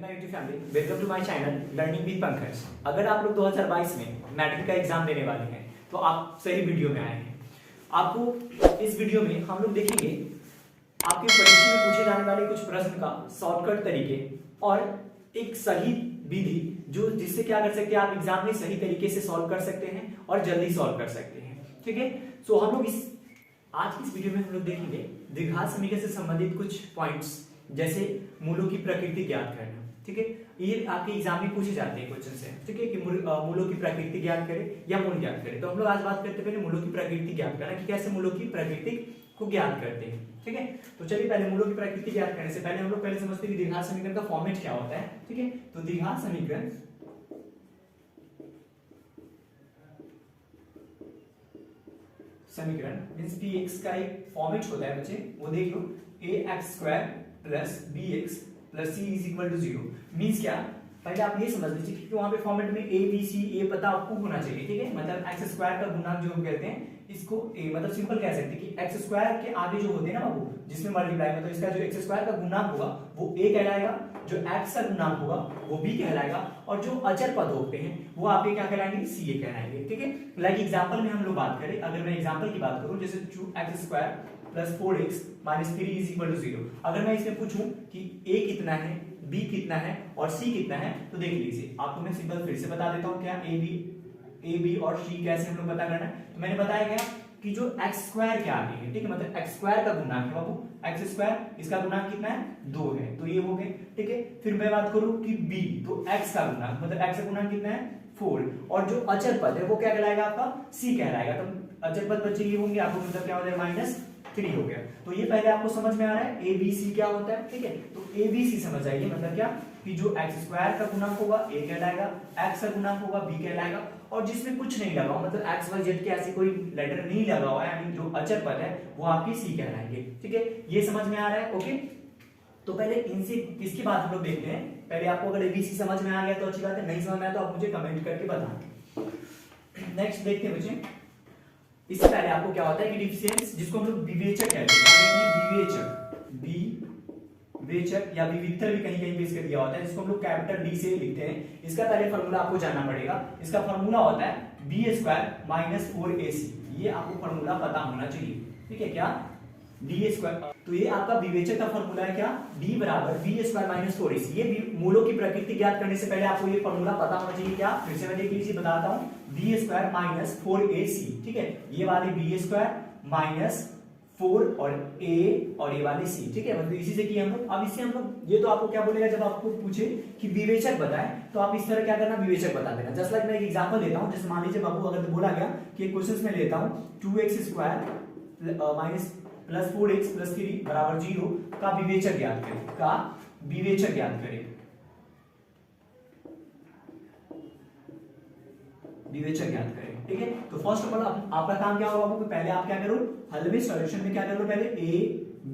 My YouTube family, welcome to my channel learning with Pankaj. अगर आप लोग 2022 में मैट्रिक का एग्जाम देने वाले हैं तो आप सही वीडियो में आए हैं। आपको इस वीडियो में हम लोग देखेंगे आपके परीक्षा में पूछे जाने वाले कुछ प्रश्न का शॉर्टकट तरीके और एक सही विधि जो जिससे क्या कर सकते हैं आप एग्जाम में सही तरीके से सॉल्व कर सकते हैं और जल्दी सॉल्व कर सकते हैं। ठीक है, सो हम लोग आज की इस वीडियो में हम लोग देखेंगे द्विघात समीकरण से संबंधित कुछ पॉइंट्स, जैसे मूलों की प्रकृति ज्ञात करना। ठीक है, ये आपके एग्जाम में पूछे जाते हैं क्वेश्चन से। ठीक है, कि मूलों की प्रकृति ज्ञात करें या मूल ज्ञात करें। तो हम लोग आज बात करते हैं पहले मूलों की प्रकृति ज्ञात करना, कि कैसे मूलों की प्रकृति को ज्ञात करते हैं। ठीक है, तो चलिए पहले मूलों की प्रकृति ज्ञात करने से पहले हम लोग पहले समझते हैं कि द्विघात समीकरण का फॉर्मेट क्या होता है। ठीक है, तो द्विघात समीकरण मींस px का एक फॉर्मेट होता है बच्चे, वो देख लो, ax² plus bx plus c is equal to 0। Means क्या, पहले आप ये समझ लीजिए कि वहां पे फॉर्मेट में a b c a पता आपको होना चाहिए। ठीक है, मतलब x² का गुणांक जो हम कहते हैं इसको a, मतलब सिंपल कह सकते हैं कि x² के आगे जो होते हैं ना बाबू, जिसमें मल्टीप्लाई, मतलब इसका जो x² का गुणांक होगा वो a कहलाएगा, जो x का गुणांक होगा वो b कहलाएगा, और जो अचर पद होते हैं वो आपके क्या कहलाएंगे, ca कहलाएंगे। ठीक है, लाइक एग्जांपल में हम लोग बात करें, अगर मैं एग्जांपल की बात करूं, जैसे 2x² plus 4x minus 3 is equal to 0। अगर मैं इसमें पूछूं कि a कितना है, b कितना है और c कितना है, तो देख लीजिए, आपको मैं सिंपल फिर से बता देता हूं क्या a b और c कैसे हम लोग पता करना है। तो मैंने बताया गया कि जो x² के आगे है, ठीक है, मतलब x² का गुणांक है बाबू, x², इसका गुणांक कितना है, 2 है, तो ये हो गए। ठीक है, फिर मैं बात करूं कि b, तो x का गुणांक, मतलब x का गुणांक कितना है, 4, और जो अचर पद है वो क्या कहलाएगा आपका, c कहलाएगा। तो अचर पद बच्चे ये होंगे, आपको मतलब क्या हो जाएगा, -3 हो गया। तो ये पहले आपको समझ में आ रहा है a b c क्या होता है। ठीक है, तो a b c समझ आइए, मतलब क्या कि जो x² का गुणांक होगा a कहलाएगा, x का गुणांक होगा b कहलाएगा, और जिसमें कुछ नहीं लगा हो, मतलब x y z के ऐसे कोई लेटर नहीं लगा हुआ है, यानी जो अचर पद है वो आपके c कहलाएंगे। ठीक है, ये समझ में आ रहा है। ओके, तो पहले इनसे इसके बाद हम लोग देखते हैं। पहले आपको अगर ABC समझ में आ गया तो अच्छी बात है, नहीं समझ में आया तो आप मुझे कमेंट करके बताएं। नेक्स्ट देखते हैं बच्चे, इससे पहले आपको क्या होता है कि डिफिशिएंस, जिसको हम लोग विवेचक कहते हैं, विवेचक या विविधतर भी कहीं कहीं पे इसका दिया होता है, जिसको हम लोग कैपिटल D से लिखते हैं। इसका पहले फार्मूला आपको जानना पड़ेगा। इसका फार्मूला होता है b² - 4ac। ये आपको फार्मूला पता होना चाहिए। ठीक है, क्या d², तो ये आपका विवेचक का फार्मूला है, क्या d बराबर b² - 4ac। ये मूलों की प्रकृति ज्ञात करने से पहले आपको ये फार्मूला पता होना चाहिए। क्या, फिर से मैं देख लीजिए, बताता हूं, b² - 4ac। ठीक है, ये वाले b² - 4 और a और ये वाले c। ठीक है, मतलब इसी से किए हम लोग। अब इससे हम लोग, ये तो आपको क्या बोलेगा, जब आपको पूछे कि विवेचक बताए तो आप इस तरह क्या करना, विवेचक बता देना। जस्ट लाइक मैं एक एग्जांपल देता हूं, जैसे मान लीजिए बाबू, अगर बोला गया कि क्वेश्चंस में लेता हूं 2x² minus plus 4x plus 3 बराबर 0 का विवेचक ज्ञात करें, का विवेचक ज्ञात करें, विवेचक ज्ञात करें। ठीक है, तो फर्स्ट ऑफ ऑल आपका काम क्या होगा बाबू, पहले आप क्या करो, हल में सॉल्यूशन में क्या करो, पहले a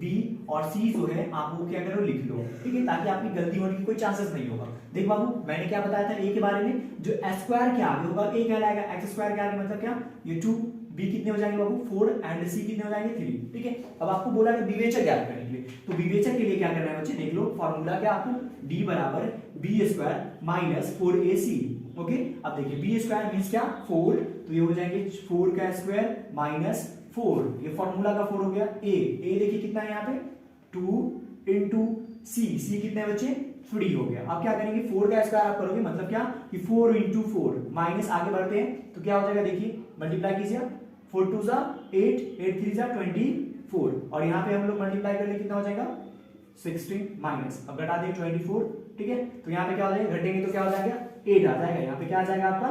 b और c जो है आप वो क्या करो, लिख लो। ठीक है, ताकि आपकी गलती होने की कोई चांसेस नहीं होगा। देख बाबू, मैंने क्या बताया था a के बारे में, जो s² के आगे होगा a कहलाएगा, x² के आगे मतलब क्या, ये 2, b कितने हो जाएंगे बाबू, 4 एंड c कितने हो जाएंगे, 3। ठीक है, अब आपको बोला है विवेचक ज्ञात करने के लिए, तो विवेचक के लिए क्या करना है बच्चे, देख लो फॉर्मूला क्या, आपको d बराबर b² - 4ac। ओके, अब देखिए b² मींस क्या, 4, तो ये हो जाएंगे 4 का स्क्वायर माइनस 4, ये फॉर्मूला का 4 हो गया। a देखिए कितना है यहाँ पे, 2 इंटू c कितने बच्चे, 3 हो गया। अब क्या करेंगे, 4 का स्क्वायर आप करोगे, मतलब क्या कि 4 इंटू 4 माइनस, आगे बढ़ते हैं तो क्या हो जाएगा, देखिए मल्टीप्लाई कीजिए, 4 2 जा 8, 8 3 जा 24, और यहाँ पे हम लोग मल्टीप्लाई कर ले, कितना हो जाएगा 16 माइनस, अब घटा दें 24। ठीक है, तो यहाँ पे क्या हो जाएगा, घटेंगे तो क्या हो जाएगा, 8 आ जाएगा। यहाँ पे क्या आ जाएगा आपका,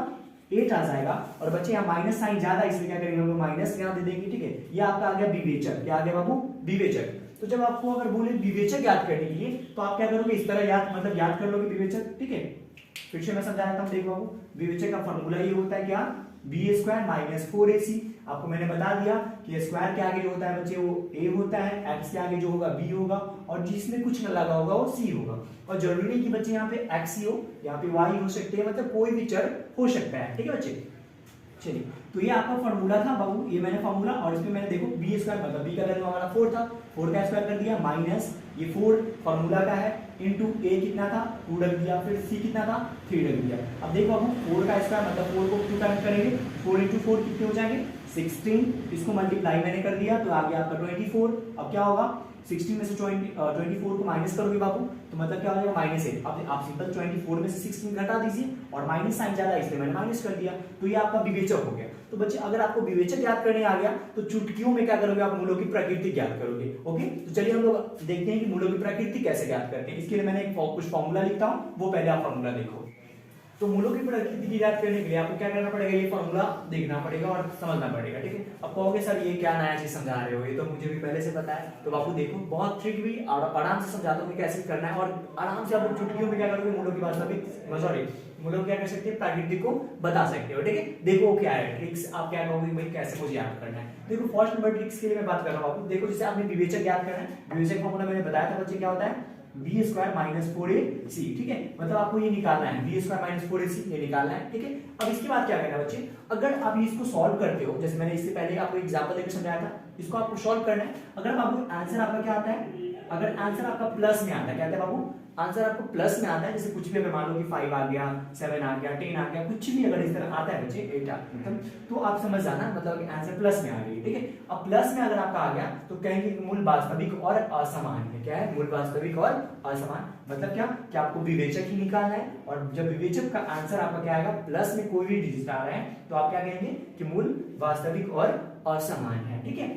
8 आ जाएगा। और बच्चे यहाँ माइनस साइन ज्यादा, इसलिए क्या करेंगे हम लोग, माइनस यहाँ दे देंगे। ठीक है, ये आपका आ गया विवेचक, क्या आ गया बाबू, विवेचक। तो जब आपको अगर बोले विवेचक याद करने के लिए, तो आप क्या करोगे, इस तरह याद, मतलब याद कर लोगे विवेचक। ठीक है, फिर से मैं समझा देता हूँ, देखो बाबू, विवेचक का फॉर्मूला ये होता है, क्या, b² - 4ac। आपको मैंने बता दिया कि स्क्वायर के आगे जो होता है बच्चे वो a होता है, x के आगे जो होगा b होगा, और जिसमें कुछ न लगा होगा वो c होगा। और जरूरी नहीं कि बच्चे यहाँ पे x ही हो, यहाँ पे y हो सकते हैं, मतलब कोई भी चर हो सकता है। ठीक है बच्चे, चलिए, तो ये आपका फॉर्मूला था बाबू, ये मैंने फॉर्मूला, और इसमें मैंने देखो बी स्क्वायर मतलब बी का वैल्यू हमारा 4 था, 4 का स्क्वायर कर दिया माइनस ये 4 फॉर्मूला का है इनटू ए कितना था 2 रख दिया, फिर सी कितना था 3 रख दिया। अब देखो बाबू 4 का स्क्वायर मतलब 4 को 2 टाइम्स करेंगे, 4 इंटू 4 कितने हो जाएंगे 16, इसको मल्टीप्लाई मैंने कर दिया तो आ गया आपका 24। अब क्या होगा 16 में से 24 को माइनस करोगे बाबू तो मतलब क्या हो जाएगा -8। अब आप सिंपल 24 में से 16 घटा दीजिए और माइनस साइन ज्यादा इसलिए मैंने माइनस कर दिया, तो ये आपका विवेचक हो गया। तो बच्चे अगर आपको विवेचक याद करने आ गया तो चुटकियों में क्या करोगे आप मूलों की प्रकृति ज्ञात करोगे। ओके, तो चलिए हम लोग देखते हैं कि मूलों की प्रकृति कैसे ज्ञात करते हैं। इसके लिए मैंने कुछ फॉर्मूला लिखता हूँ, वो पहले आप फॉर्मूला देखो। तो मूलों की प्रकृति की याद करने के लिए आपको क्या करना पड़ेगा, ये फॉर्मूला देखना पड़ेगा और समझना पड़ेगा। ठीक है, अब कहोगे सर ये क्या नया चीज समझा रहे हो, ये तो मुझे भी पहले से पता है। तो बापू देखो बहुत ट्रिक भी आराम से समझाता हूँ कि कैसे करना है, और आराम से आप लोग चुटकियों में क्या करोगे मूलों की वास्तविक सॉरी मूलों क्या कर सकते हैं प्रकृति को बता सकते हो। ठीक है, देखो क्या है ट्रिक्स, आप क्या कहोगे भाई कैसे मुझे याद करना है। देखो फर्स्ट नंबर ट्रिक्स के लिए मैं बात कर रहा हूँ बापू। देखो जैसे आपने विवेचक याद करना है, विवेचक फॉर्मूला मैंने बताया था बच्चे क्या होता है बी स्क्वायर माइनस 4ac। ठीक है, मतलब आपको ये निकालना है बी स्क्वायर माइनस 4ac ये निकालना है। ठीक है, अब इसके बाद क्या करना है बच्चे, अगर आप इसको सॉल्व करते हो जैसे मैंने इससे पहले आपको एग्जांपल देकर समझाया था, इसको आपको सॉल्व करना है। अगर आपको आंसर आपका क्या आता है, अगर आंसर आपका प्लस में आता है, क्या आता है बाबू आंसर आपको प्लस में आता है, जैसे कुछ भी अगर मान लो कि 5 आ गया 7 आ गया 10 आ गया कुछ भी अगर इस तरह आता है बच्चे 8 मतलब, तो आप समझ जाना मतलब कि आंसर प्लस में आ गई। ठीक है, अब प्लस में अगर आपका आ गया तो कहेंगे कि मूल वास्तविक और असमान है। क्या है मूल वास्तविक और असमान, मतलब क्या कि आपको विवेचक ही निकालना है, और जब विवेचक का आंसर आपका क्या आएगा प्लस में कोई भी डिजिट आ रहा है तो आप क्या कहेंगे कि मूल वास्तविक और असमान है। ठीक है,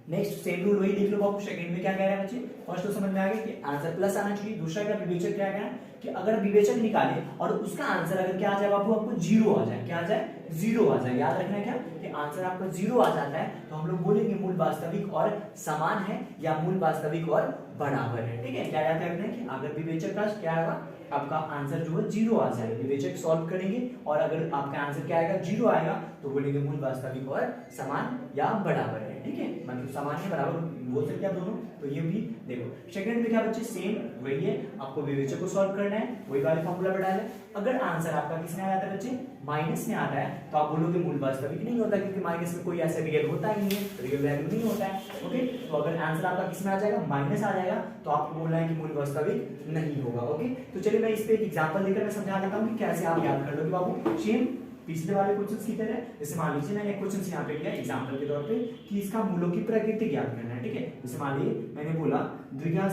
नेक्स्ट सेम रूल वही देख लो बाबू, सेकंड में क्या कह रहा है बच्चे, फर्स्ट तो समझ में आ गया कि आंसर प्लस आना चाहिए। दूसरा का विवेचक क्या कह रहा है कि अगर विवेचक निकाले और उसका आंसर अगर क्या आ जाए बाबू आपको 0 आ जाए, क्या आ जाए 0 आ जाए, याद रखना है क्या कि आंसर आपका 0 आ जाता है तो हम लोग बोलेंगे मूल वास्तविक और समान है या मूल वास्तविक और बराबर है। ठीक है, क्या याद रखना है कि अगर विवेचक का क्या आएगा आपका आंसर जो है 0 आ जाएगा, विवेचक सॉल्व करेंगे और अगर आपका आंसर क्या आएगा 0 आएगा तो बोलेंगे मूल वास्तविक और समान या बराबर है। ठीक है, मतलब समान है बराबर बोल सकते हैं आप दोनों। तो ये भी देखो सेकंड में क्या बच्चे सेम वही है, आपको विवेचक को सॉल्व करना है, वही वाले फॉर्मूला पे डालें। अगर आंसर आपका किस में आ जाता है बच्चे माइनस में आता है तो आप बोलोगे मूल वास्तविक नहीं होता, क्योंकि माइनस में कोई ऐसा रियल होता ही नहीं है, रियल वैल्यू नहीं होता है। ओके, तो अगर आंसर आपका किस में आ जाएगा माइनस आ जाएगा तो आपको बोलना है कि मूल वास्तविक नहीं होगा। ओके, तो चलिए मैं इस पे एक एग्जांपल देकर मैं समझा देता हूं कि कैसे आप याद कर लोगे बाबू, सेम पिछले वाले क्वेश्चंस की तरह। जैसे मान लीजिए मैंने एक क्वेश्चन यहाँ पे लिया एग्जांपल के तौर पे कि इसका मूलों की प्रकृति ज्ञात करना है। ठीक है, जैसे मान लीजिए मैंने बोला द्विघात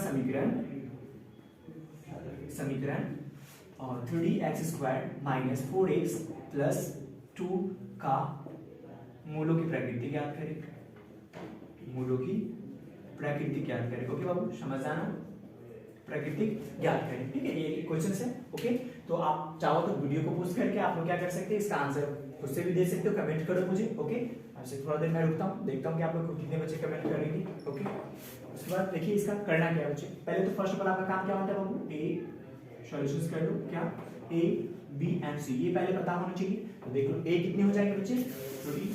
समीकरण और 3x² माइनस 4x प्लस 2 का मूलों की प्रकृति ज्ञात करें, मूलों की प्रकृति ज्ञात करें। ओके बाबू समझ जाना, प्रकृति ज्ञात करें। ठीक है, ये क्वेश्चन है। ओके, तो आप चाहो तो वीडियो को पोस्ट करके आप लोग क्या कर सकते हैं इसका आंसर खुद से भी दे सकते हो, कमेंट करो मुझे। ओके, आपसे थोड़ा देर मैं रुकता हूँ, देखता हूँ कि आप लोग कितने बच्चे कमेंट करेंगे। ओके, उसके बाद देखिए इसका करना क्या है बच्चे, पहले तो फर्स्ट ऑफ ऑल आपका काम क्या होता है बाबू, ए सॉल्यूशंस कर लो, क्या ए बी एंड सी ये पहले पता होना चाहिए। तो देख लो ए कितने हो जाएंगे बच्चे 3,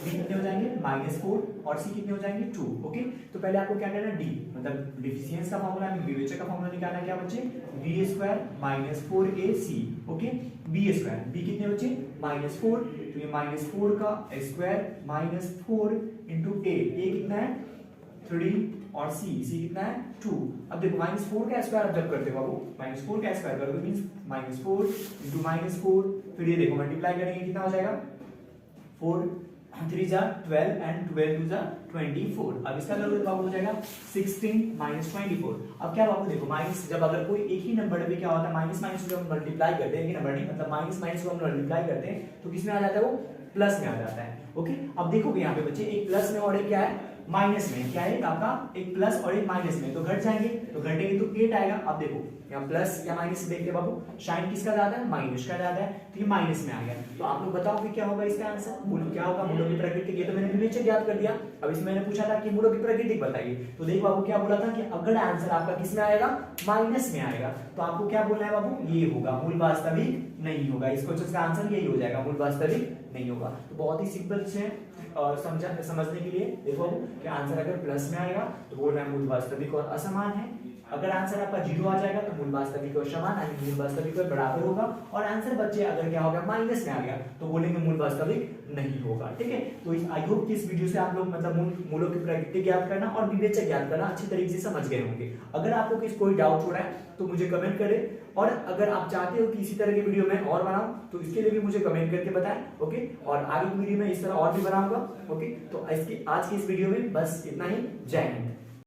बी कितने हो जाएंगे -4 और सी कितने हो जाएंगे 2। ओके, तो पहले आपको क्या करना है डी मतलब डिफिशिएंस का फार्मूला विवेचक का फार्मूला निकालना है क्या बच्चे b² - 4ac। Okay, b² b कितने बच्चे -4 तो ये -4 का स्क्वायर -4 इंटू a कितना है 3 और c कितना है 2। अब देखो -4 का स्क्वायर जब करते हो बाबू -4 का स्क्वायर करोगे मींस -4 इंटू -4 फिर ये देखो मल्टीप्लाई करेंगे कितना हो जाएगा 4 3 जा 12 एंड 12 2 जा 24। अब इसका करोगे तो बाबू हो जाएगा 16 - 24। अब क्या बाबू देखो माइनस जब अगर कोई एक ही नंबर पे क्या होता है माइनस माइनस को हम मल्टीप्लाई करते हैं, एक ही नंबर नहीं मतलब माइनस माइनस को हम मल्टीप्लाई करते हैं तो किस में आ जाता है वो प्लस में आ जाता है। ओके, अब देखोगे यहाँ पे बच्चे एक प्लस में और एक क्या है माइनस में, क्या है आपका एक प्लस और एक माइनस में, तो घट जाएंगे तो घटेंगे तो 8 आएगा। अब देखो यहाँ प्लस या माइनस देखते बाबू साइन किसका ज्यादा है माइनस का ज्यादा है तो ये माइनस में आ गया। तो आप लोग बताओ कि क्या होगा इसका आंसर, मूल क्या होगा मूलों की प्रकृति। ये तो मैंने विवेचक याद कर दिया, अब इसमें मैंने पूछा था कि मूलों की प्रकृति बताइए तो देख बाबू क्या बोला था कि अगर आंसर आपका किस में आएगा माइनस में आएगा तो आपको क्या बोलना है बाबू ये होगा मूल वास्तविक नहीं होगा। इस क्वेश्चन का आंसर यही हो जाएगा मूल वास्तविक नहीं होगा। तो बहुत ही सिंपल से और समझने के लिए देखो कि आंसर अगर प्लस में आएगा तो बोल रहा है मूल वास्तविक और असमान है, अगर आंसर आपका 0 आ जाएगा तो मूल वास्तविक और समान यानी मूल वास्तविक और बराबर होगा, और आंसर बच्चे अगर क्या होगा माइनस में आ गया तो बोलेंगे मूल वास्तविक नहीं होगा। ठीक है, तो आई होप कि इस वीडियो से आप लोग मतलब मूलों की प्रकृति ज्ञात करना और विवेचक ज्ञात करना अच्छी तरीके से समझ गए होंगे। अगर आपको किसी कोई डाउट हो रहा है तो मुझे कमेंट करें, और अगर आप चाहते हो कि इसी तरह की वीडियो मैं और बनाऊं तो इसके लिए भी मुझे कमेंट करके बताएं। ओके, और आगे की वीडियो में इस तरह और भी बनाऊंगा। ओके, तो आज की इस वीडियो में बस इतना ही। जय हिंद।